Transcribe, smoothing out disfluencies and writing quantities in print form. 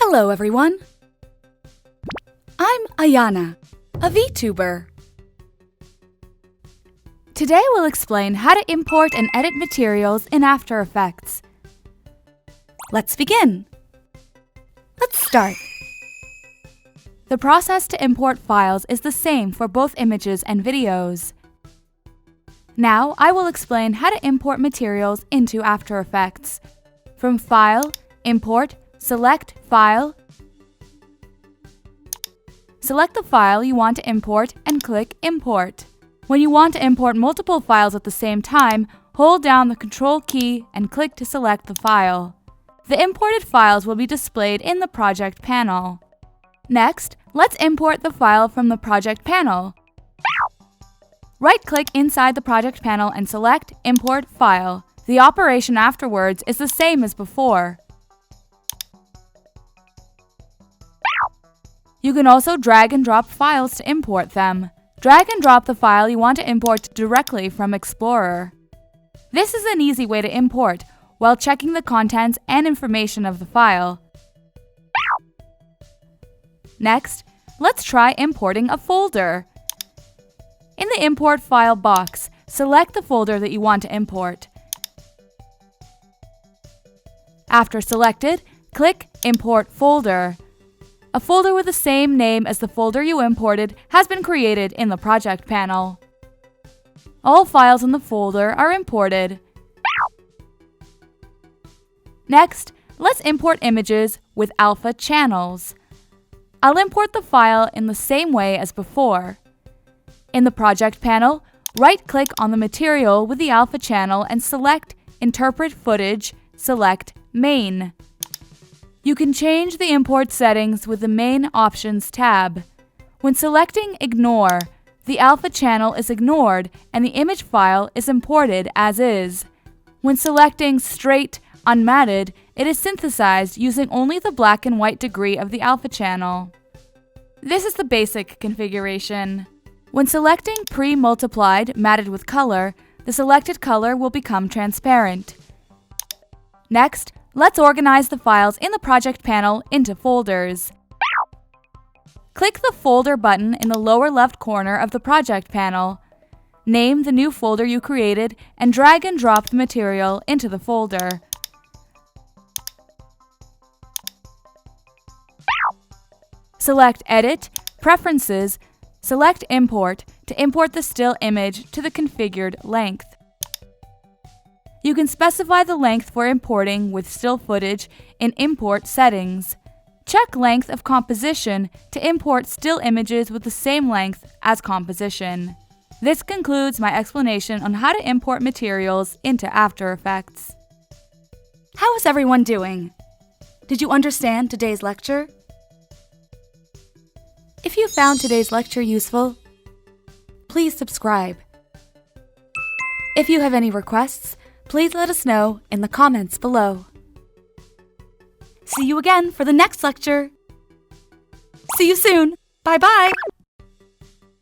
Hello everyone! I'm AYANA, a Vtuber. Today we'll explain how to import and edit materials in After Effects. Let's begin! Let's start! The process to import files is the same for both images and videos. Now I will explain how to import materials into After Effects. From File, Import, select File. Select the file you want to import and click Import. When you want to import multiple files at the same time, hold down the Control key and click to select the file. The imported files will be displayed in the project panel. Next, let's import the file from the project panel. Right-click inside the project panel and select Import File. The operation afterwards is the same as before. You can also drag and drop files to import them. Drag and drop the file you want to import directly from Explorer. This is an easy way to import, while checking the contents and information of the file. Next, let's try importing a folder. In the Import File box, select the folder that you want to import. After selected, click Import Folder. A folder with the same name as the folder you imported has been created in the project panel. All files in the folder are imported. Next, let's import images with alpha channels. I'll import the file in the same way as before. In the project panel, right-click on the material with the alpha channel and select Interpret Footage, select Main. You can change the import settings with the Main Options tab. When selecting Ignore, the alpha channel is ignored and the image file is imported as is. When selecting Straight Unmatted, it is synthesized using only the black and white degree of the alpha channel. This is the basic configuration. When selecting Pre-Multiplied Matted with Color, the selected color will become transparent. Next, let's organize the files in the project panel into folders. Click the Folder button in the lower left corner of the project panel. Name the new folder you created and drag and drop the material into the folder. Select Edit, Preferences, select Import to import the still image to the configured length. You can specify the length for importing with still footage in Import Settings. Check Length of Composition to import still images with the same length as composition. This concludes my explanation on how to import materials into After Effects. How is everyone doing? Did you understand today's lecture? If you found today's lecture useful, please subscribe. If you have any requests, please let us know in the comments below. See you again for the next lecture. See you soon. Bye-bye.